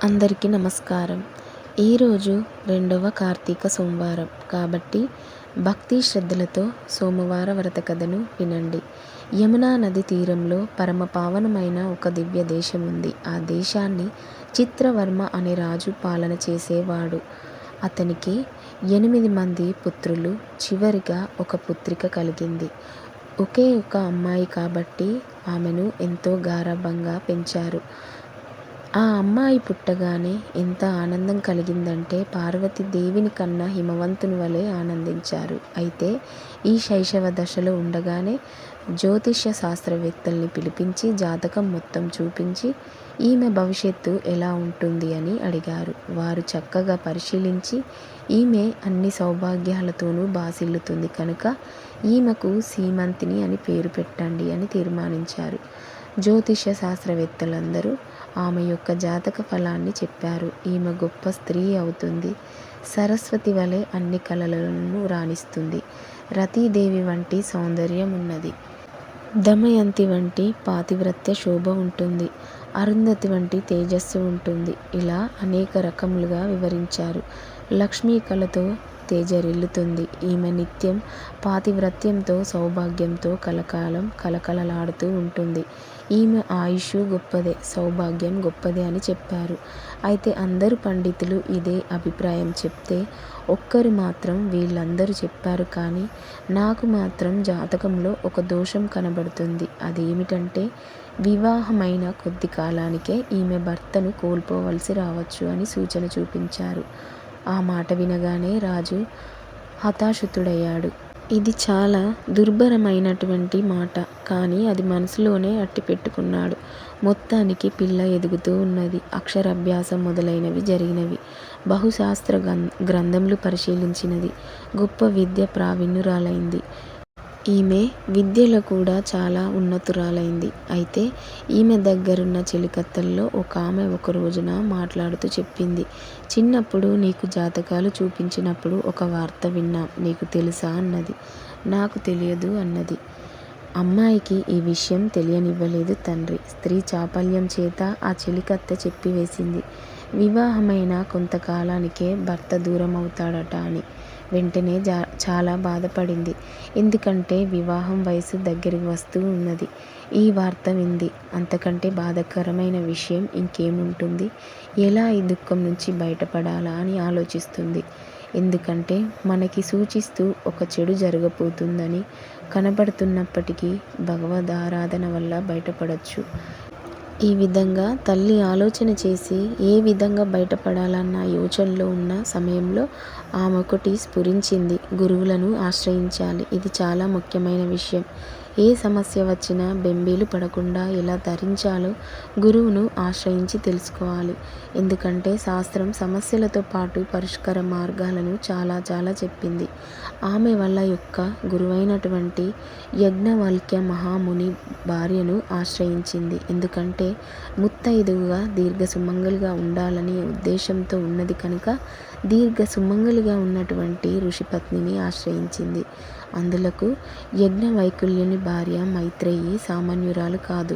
అందరికీ నమస్కారం. ఈరోజు రెండవ కార్తీక సోమవారం కాబట్టి భక్తి శ్రద్ధలతో సోమవార వ్రత కథను వినండి. యమునా నది తీరంలో పరమ పావనమైన ఒక దివ్య దేశం ఉంది. ఆ దేశాన్ని చిత్రవర్మ అనే రాజు పాలన చేసేవాడు. అతనికి 8 మంది పుత్రులు, చివరిగా ఒక పుత్రిక కలిగింది. ఒకే ఒక అమ్మాయి కాబట్టి ఆమెను ఎంతో గారాబంగా పెంచారు. ఆ అమ్మాయి పుట్టగానే ఎంత ఆనందం కలిగిందంటే పార్వతీదేవిని కన్నా హిమవంతుని వలె ఆనందించారు. అయితే ఈ శైశవ దశలో ఉండగానే జ్యోతిష్య శాస్త్రవేత్తల్ని పిలిపించి జాతకం మొత్తం చూపించి ఈమె భవిష్యత్తు ఎలా ఉంటుంది అని అడిగారు. వారు చక్కగా పరిశీలించి ఈమె అన్ని సౌభాగ్యాలతోనూ బాసిల్లుతుంది కనుక ఈమెకు సీమంతిని అని పేరు పెట్టండి అని తీర్మానించారు. జ్యోతిష్య శాస్త్రవేత్తలందరూ ఆమె యొక్క జాతక ఫలాన్ని చెప్పారు. ఈమె గొప్ప స్త్రీ అవుతుంది. సరస్వతి వలె అన్ని కళలను రాణిస్తుంది. రతీదేవి వంటి సౌందర్యం ఉన్నది. దమయంతి వంటి పాతివ్రత్య శోభ ఉంటుంది. అరుంధతి వంటి తేజస్సు ఉంటుంది. ఇలా అనేక రకములుగా వివరించారు. లక్ష్మీ కళతో తేజరిల్లుతుంది. ఈమె నిత్యం పాతివ్రత్యంతో సౌభాగ్యంతో కలకాలం కలకలలాడుతూ ఉంటుంది. ఈమె ఆయుష్ గొప్పదే, సౌభాగ్యం గొప్పదే అని చెప్పారు. అయితే అందరు పండితులు ఇదే అభిప్రాయం చెప్తే ఒక్కరు మాత్రం వీళ్ళందరూ చెప్పారు కానీ నాకు మాత్రం జాతకంలో ఒక దోషం కనబడుతుంది. అదేమిటంటే వివాహమైన కొద్ది కాలానికే ఈమె భర్తను కోల్పోవలసి రావచ్చు అని సూచన చూపించారు. ఆ మాట వినగానే రాజు హతాశుతుడయ్యాడు. ఇది చాలా దుర్భరమైనటువంటి మాట, కానీ అది మనసులోనే అట్టి పెట్టుకున్నాడు. మొత్తానికి పిల్ల ఎదుగుతూ ఉన్నది. అక్షరాభ్యాసం మొదలైనవి జరిగినవి. బహుశాస్త్ర గ్రంథములు పరిశీలించినది. గొప్ప విద్య ప్రావీణ్యురాలైంది. ఈమె విద్యలో కూడా చాలా ఉన్నతురాలైంది. అయితే ఈమె దగ్గరున్న చెలికత్తెల్లో ఒక ఆమె ఒక రోజున మాట్లాడుతూ చెప్పింది, చిన్నప్పుడు నీకు జాతకాలు చూపించినప్పుడు ఒక వార్త విన్నాం, నీకు తెలుసా అన్నది. నాకు తెలియదు అన్నది. అమ్మాయికి ఈ విషయం తెలియనివ్వలేదు తండ్రి. స్త్రీ చాపల్యం చేత ఆ చెలికత్తె చెప్పివేసింది, వివాహమైన కొంతకాలానికే భర్త దూరం అవుతాడట అని. వెంటనే చాలా బాధపడింది. ఎందుకంటే వివాహం వయసు దగ్గరికి వస్తూ ఉన్నది. ఈ వార్త వింది. అంతకంటే బాధాకరమైన విషయం ఇంకేముంటుంది? ఎలా ఈ దుఃఖం నుంచి బయటపడాలా అని ఆలోచిస్తుంది. ఎందుకంటే మనకి సూచిస్తూ ఒక చెడు జరగబోతుందని కనబడుతున్నప్పటికీ భగవదారాధన వల్ల బయటపడవచ్చు. ఈ విధంగా తల్లి ఆలోచన చేసి ఏ విధంగా బయటపడాలన్న యోచనలో ఉన్న సమయంలో ఆమెకొకటి స్ఫురించింది. గురువులను ఆశ్రయించాలి. ఇది చాలా ముఖ్యమైన విషయం. ఏ సమస్య వచ్చినా బెంబేలు పడకుండా ఎలా ధరించాలో గురువును ఆశ్రయించి తెలుసుకోవాలి. ఎందుకంటే శాస్త్రం సమస్యలతో పాటు పరిష్కార మార్గాలను చాలా చెప్పింది. ఆమె వాళ్ళ యొక్క గురువైనటువంటి యజ్ఞవల్క్య మహాముని భార్యను ఆశ్రయించింది. ఎందుకంటే ముత్తైదువుగా దీర్ఘ సుమంగలిగా ఉండాలనే ఉద్దేశంతో ఉన్నది కనుక దీర్ఘ సుమంగలిగా ఉన్నటువంటి ఋషిపత్నిని ఆశ్రయించింది. అందులకు యజ్ఞవైకల్యుని భార్య మైత్రేయి సామాన్యురాలు కాదు.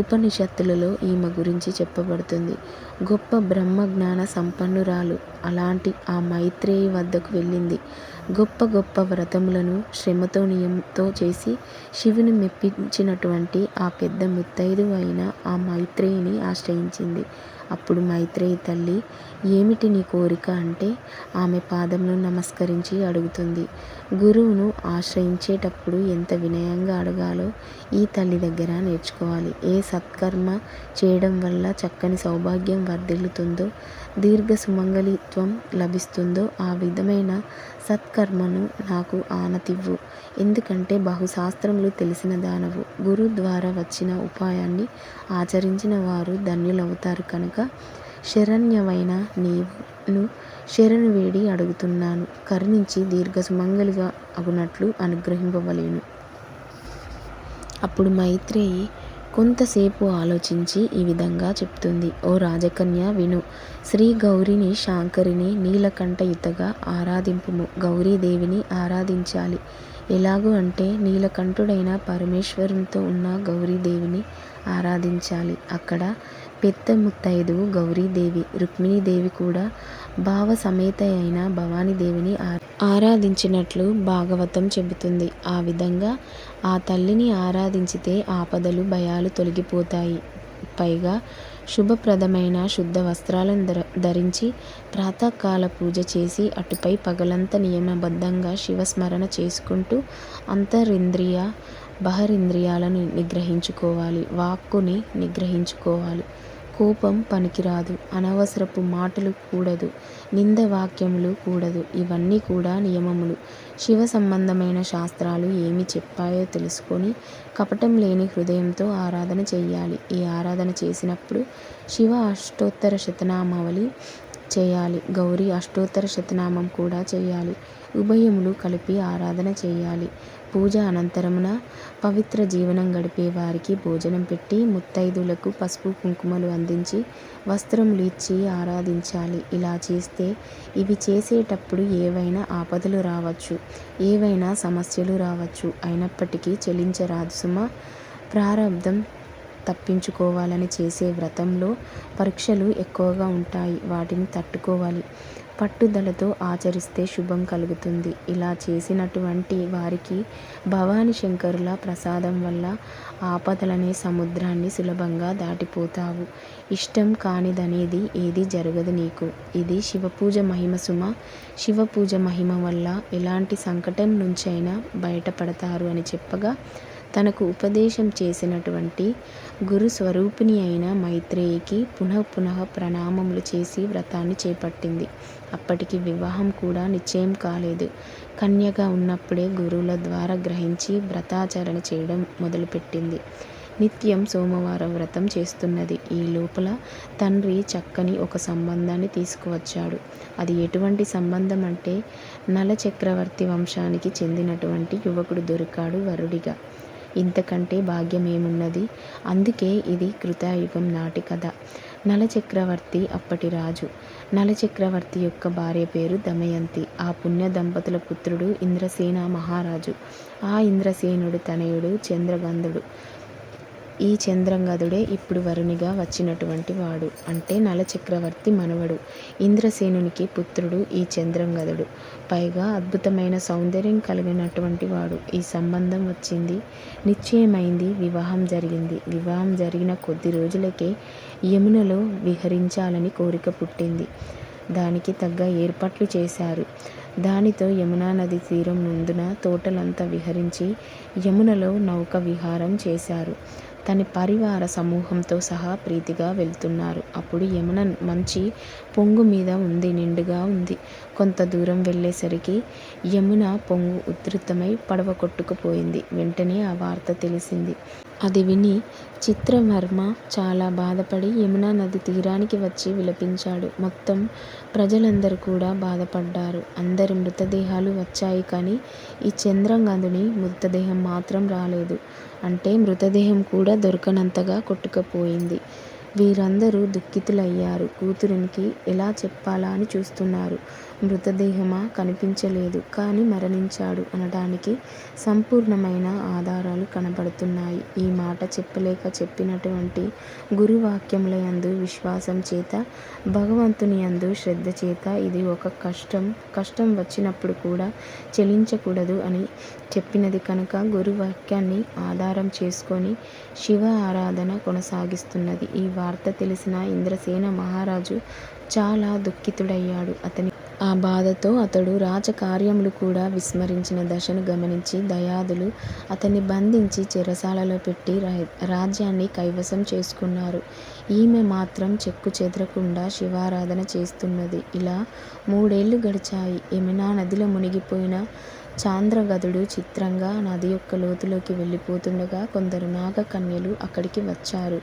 ఉపనిషత్తులలో ఈమె గురించి చెప్పబడుతుంది. గొప్ప బ్రహ్మజ్ఞాన సంపన్నురాలు. అలాంటి ఆ మైత్రేయి వద్దకు వెళ్ళింది. గొప్ప వ్రతములను శ్రమతో నియమంతో చేసి శివుని మెప్పించినటువంటి ఆ పెద్ద ముత్తైదు అయిన ఆ మైత్రేయిని ఆశ్రయించింది. అప్పుడు మైత్రేయి తల్లి, ఏమిటి నీ కోరిక అంటే ఆమె పాదమును నమస్కరించి అడుగుతుంది. గురువును ఆశ్రయించేటప్పుడు ఎంత వినయంగా అడగాలో ఈ తల్లి దగ్గర నేర్చుకోవాలి. ఏ సత్కర్మ చేయడం వల్ల చక్కని సౌభాగ్యం వర్ధిల్లుతుందో, దీర్ఘ సుమంగళిత్వం లభిస్తుందో ఆ విధమైన సత్కర్మను నాకు ఆనతివ్వు. ఎందుకంటే బహుశాస్త్రములు తెలిసిన దానవు. గురు ద్వారా వచ్చిన ఉపాయాన్ని ఆచరించిన వారు ధన్యులవుతారు కనుక శరణ్యవైన నీవును శరణు వేడి అడుగుతున్నాను. కరుణించి దీర్ఘ సుమంగలిగా అగునట్లు అనుగ్రహింపవలెను. అప్పుడు మైత్రేయి కొంతసేపు ఆలోచించి ఈ విధంగా చెప్తుంది. ఓ రాజకన్య విను. శ్రీ గౌరిని శాంకరిని నీలకంఠయుతగా ఆరాధింపుము. గౌరీదేవిని ఆరాధించాలి. ఎలాగూ అంటే నీలకంఠుడైన పరమేశ్వరునితో ఉన్న గౌరీదేవిని ఆరాధించాలి. అక్కడ పెద్ద ముత్తైదువు గౌరీదేవి. రుక్మిణీదేవి కూడా భావ సమేత అయిన భవానీదేవిని ఆరాధించినట్లు భాగవతం చెబుతుంది. ఆ విధంగా ఆ తల్లిని ఆరాధించితే ఆపదలు భయాలు తొలగిపోతాయి. పైగా శుభప్రదమైన శుద్ధ వస్త్రాలను ధరించి ప్రాతకాల పూజ చేసి అటుపై పగలంతా నియమబద్ధంగా శివస్మరణ చేసుకుంటూ అంతరింద్రియ బహిరింద్రియాలను నిగ్రహించుకోవాలి. వాక్కుని నిగ్రహించుకోవాలి. కోపం పనికిరాదు. అనవసరపు మాటలు కూడదు. నింద వాక్యములు కూడదు. ఇవన్నీ కూడా నియమములు. శివ సంబంధమైన శాస్త్రాలు ఏమి చెప్పాయో తెలుసుకొని కపటం లేని హృదయంతో ఆరాధన చెయ్యాలి. ఈ ఆరాధన చేసినప్పుడు శివ అష్టోత్తర శతనామావళి చేయాలి. గౌరీ అష్టోత్తర శతనామం కూడా చేయాలి. ఉభయములు కలిపి ఆరాధన చేయాలి. పూజ అనంతరమున పవిత్ర జీవనం గడిపే వారికి భోజనం పెట్టి ముత్తైదులకు పసుపు కుంకుమలు అందించి వస్త్రములు ఇచ్చి ఆరాధించాలి. ఇలా చేస్తే ఇవి చేసేటప్పుడు ఏవైనా ఆపదలు రావచ్చు, ఏవైనా సమస్యలు రావచ్చు. అయినప్పటికీ చెలించరాదు సుమా. ప్రారబ్ధం తప్పించుకోవాలని చేసే వ్రతంలో పరీక్షలు ఎక్కువగా ఉంటాయి. వాటిని తట్టుకోవాలి. పట్టుదలతో ఆచరిస్తే శుభం కలుగుతుంది. ఇలా చేసినటువంటి వారికి భవానీ శంకరుల ప్రసాదం వల్ల ఆపదలనే సముద్రాన్ని సులభంగా దాటిపోతావు. ఇష్టం కానిదనేది ఏది జరగదు నీకు. ఇది శివపూజ మహిమ సుమ. శివపూజ మహిమ వల్ల ఎలాంటి సంకటం నుంచైనా బయటపడతారు అని చెప్పగా తనకు ఉపదేశం చేసినటువంటి గురు స్వరూపిణి అయిన మైత్రేయికి పునః ప్రణామములు చేసి వ్రతాన్ని చేపట్టింది. అప్పటికి వివాహం కూడా నిశ్చయం కాలేదు. కన్యగా ఉన్నప్పుడే గురువుల ద్వారా గ్రహించి వ్రతాచరణ చేయడం మొదలుపెట్టింది. నిత్యం సోమవారం వ్రతం చేస్తున్నది. ఈ లోపల తండ్రి చక్కని ఒక సంబంధాన్ని తీసుకువచ్చాడు. అది ఎటువంటి సంబంధం అంటే నల చక్రవర్తి వంశానికి చెందినటువంటి యువకుడు దొరికాడు వరుడిగా. ఇంతకంటే భాగ్యమేమున్నది? అందుకే ఇది కృతాయుగం నాటి కథ. నలచక్రవర్తి అప్పటి రాజు. నలచక్రవర్తి యొక్క భార్య పేరు దమయంతి. ఆ పుణ్య దంపతుల పుత్రుడు ఇంద్రసేన మహారాజు. ఆ ఇంద్రసేనుడు తనయుడు చంద్రగంధుడు. ఈ చంద్రగంధుడే ఇప్పుడు వరునిగా వచ్చినటువంటి వాడు. అంటే నలచక్రవర్తి మనవడు. ఇంద్రసేనునికి పుత్రుడు ఈ చంద్రగంధుడు. పైగా అద్భుతమైన సౌందర్యం కలిగినటువంటి వాడు. ఈ సంబంధం వచ్చింది, నిశ్చయమైంది, వివాహం జరిగింది. వివాహం జరిగిన కొద్ది రోజులకే యమునలో విహరించాలని కోరిక పుట్టింది. దానికి తగ్గ ఏర్పాట్లు చేశారు. దానితో యమునా నది తీరం ముందున తోటలంతా విహరించి యమునలో నౌక విహారం చేశారు. తన పరివార సమూహంతో సహా ప్రీతిగా వెళ్తున్నారు. అప్పుడు యమున మంచి పొంగు మీద ఉంది, నిండుగా ఉంది. కొంత దూరం వెళ్ళేసరికి యమున పొంగు ఉధృతమై పడవ కొట్టుకుపోయింది. వెంటనే ఆ వార్త తెలిసింది. అది విని చిత్రవర్మ చాలా బాధపడి యమునా నది తీరానికి వచ్చి విలపించాడు. మొత్తం ప్రజలందరూ కూడా బాధపడ్డారు. అందరి మృతదేహాలు వచ్చాయి, కానీ ఈ చంద్రగంధుని మృతదేహం మాత్రం రాలేదు. అంటే మృతదేహం కూడా దొరకనంతగా కొట్టుకుపోయింది. వీరందరూ దుఃఖితులయ్యారు. కూతురికి ఎలా చెప్పాలా అని చూస్తున్నారు. మృతదేహమా కనిపించలేదు, కానీ మరణించాడు అనడానికి సంపూర్ణమైన ఆధారాలు కనబడుతున్నాయి. ఈ మాట చెప్పలేక చెప్పినటువంటి గురువాక్యముల యందు విశ్వాసం చేత, భగవంతుని యందు శ్రద్ధ చేత ఇది ఒక కష్టం వచ్చినప్పుడు కూడా చెలించకూడదు అని చెప్పినది కనుక గురువాక్యాన్ని ఆధారం చేసుకొని శివ ఆరాధన కొనసాగిస్తున్నది. ఈ వార్త తెలిసిన ఇంద్రసేన మహారాజు చాలా దుఃఖితుడయ్యాడు. ఆ బాధతో అతడు రాజకార్యములు కూడా విస్మరించిన దశను గమనించి దయాదులు అతన్ని బంధించి చెరసాలలో పెట్టి రాజ్యాన్ని కైవసం చేసుకున్నారు. ఈమె మాత్రం చెక్కు చెదరకుండా శివారాధన చేస్తున్నది. ఇలా 3 ఏళ్లు గడిచాయి. యమునా నదిలో మునిగిపోయిన చంద్రగంధుడు చిత్రంగా నది యొక్క లోతులోకి వెళ్ళిపోతుండగా కొందరు నాగకన్యలు అక్కడికి వచ్చారు.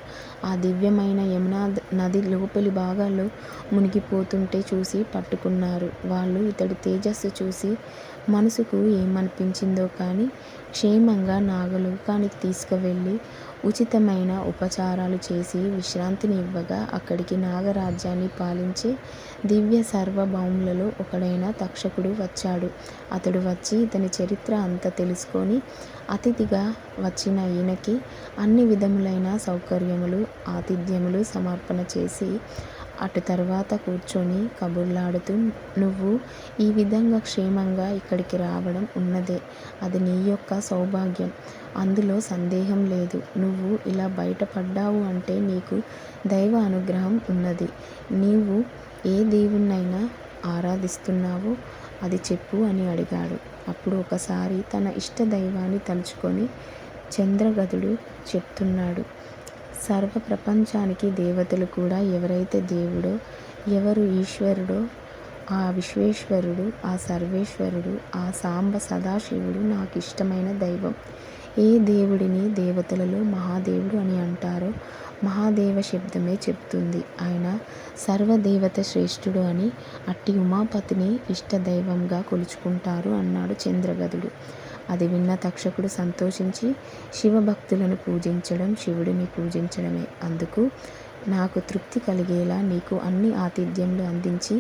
ఆ దివ్యమైన యమునా నది లోపలి భాగాల్లో మునిగిపోతుంటే చూసి పట్టుకున్నారు. వాళ్ళు ఇతడి తేజస్సు చూసి మనసుకు ఏమనిపించిందో కానీ క్షేమంగా నాగలోకానికి తీసుకువెళ్ళి ఉచితమైన ఉపచారాలు చేసి విశ్రాంతిని ఇవ్వగా అక్కడికి నాగరాజ్యాన్ని పాలించే దివ్య సార్వభౌములలో ఒకడైన తక్షకుడు వచ్చాడు. అతడు వచ్చి ఇతని చరిత్ర అంతా తెలుసుకొని అతిథిగా వచ్చిన ఈయనకి అన్ని విధములైన సౌకర్యములు ఆతిథ్యములు సమర్పణ చేసి అటు తర్వాత కూర్చొని కబుర్లాడుతూ, నువ్వు ఈ విధంగా క్షేమంగా ఇక్కడికి రావడం ఉన్నదే, అది నీ యొక్క సౌభాగ్యం, అందులో సందేహం లేదు. నువ్వు ఇలా బయటపడ్డావు అంటే నీకు దైవ అనుగ్రహం ఉన్నది. నీవు ఏ దేవుణ్ణైనా ఆరాధిస్తున్నావో అది చెప్పు అని అడిగాడు. అప్పుడు ఒకసారి తన ఇష్ట దైవాన్ని తలుచుకొని చంద్రగదుడు చెప్తున్నాడు. సర్వ ప్రపంచానికి దేవతలు కూడా ఎవరైతే దేవుడో, ఎవరు ఈశ్వరుడో, ఆ విశ్వేశ్వరుడు, ఆ సర్వేశ్వరుడు, ఆ సాంబ సదాశివుడు నాకు ఇష్టమైన దైవం. ఏ దేవుడిని దేవతలలో మహాదేవుడు అని అంటారో మహాదేవ శబ్దమే చెప్తుంది. ఆయన సర్వదేవత శ్రేష్ఠుడు అని అట్టి ఉమాపతిని ఇష్టదైవంగా కొలుచుకుంటారు అన్నాడు చంద్రగదుడు. అది విన్న తక్షకుడు సంతోషించి శివభక్తులను పూజించడం శివుడిని పూజించడమే. అందుకు నాకు తృప్తి కలిగేలా నీకు అన్ని ఆతిథ్యములు అందించి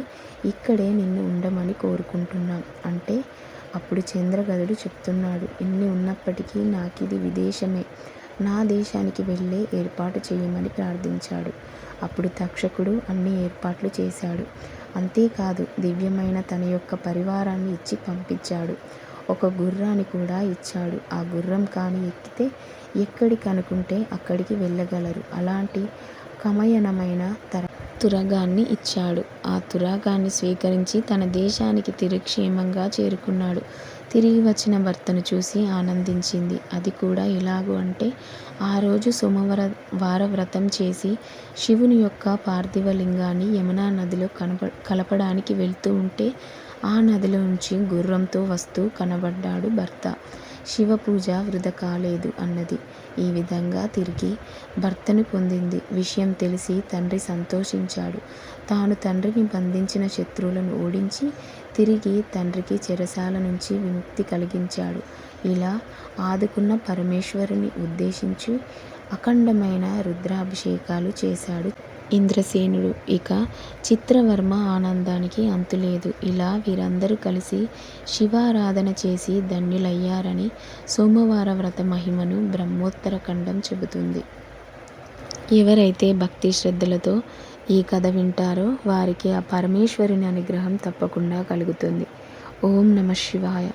ఇక్కడే నిన్ను ఉండమని కోరుకుంటున్నాం అంటే అప్పుడు చంద్రగదుడు చెప్తున్నాడు, ఇన్ని ఉన్నప్పటికీ నాకిది విదేశమే, నా దేశానికి వెళ్ళే ఏర్పాటు చేయమని ప్రార్థించాడు. అప్పుడు తక్షకుడు అన్ని ఏర్పాట్లు చేశాడు. అంతేకాదు దివ్యమైన తన యొక్క పరివారాన్ని ఇచ్చి పంపించాడు. ఒక గుర్రాన్ని కూడా ఇచ్చాడు. ఆ గుర్రం కాని ఎక్కితే ఎక్కడికి అనుకుంటే అక్కడికి వెళ్ళగలరు. అలాంటి కమయనమైన తురగాన్ని ఇచ్చాడు. ఆ తురగాన్ని స్వీకరించి తన దేశానికి తిరిగి క్షేమంగా చేరుకున్నాడు. తిరిగి వచ్చిన భర్తను చూసి ఆనందించింది. అది కూడా ఎలాగూ అంటే ఆ రోజు సోమవార వ్రతం చేసి శివుని యొక్క పార్థివ లింగాన్ని యమునా నదిలో కలపడానికి వెళ్తూ ఉంటే ఆ నదిలోంచి గుర్రంతో వస్తూ కనబడ్డాడు భర్త. శివ పూజ వృధా కాలేదు అన్నది. ఈ విధంగా తిరిగి భర్తను పొందింది. విషయం తెలిసి తండ్రి సంతోషించాడు. తాను తండ్రిని బంధించిన శత్రువులను ఓడించి తిరిగి తండ్రికి చెరసాల నుంచి విముక్తి కలిగించాడు. ఇలా ఆదుకున్న పరమేశ్వరుని ఉద్దేశించి అఖండమైన రుద్రాభిషేకాలు చేశాడు ఇంద్రసేనుడు. ఇక చిత్రవర్మ ఆనందానికి అంతులేదు. ఇలా వీరందరూ కలిసి శివారాధన చేసి ధన్యులయ్యారని సోమవార వ్రత మహిమను బ్రహ్మోత్తర ఖండం చెబుతుంది. ఎవరైతే భక్తి శ్రద్ధలతో ఈ కథ వింటారో వారికి ఆ పరమేశ్వరుని అనుగ్రహం తప్పకుండా కలుగుతుంది. ఓం నమః శివాయ.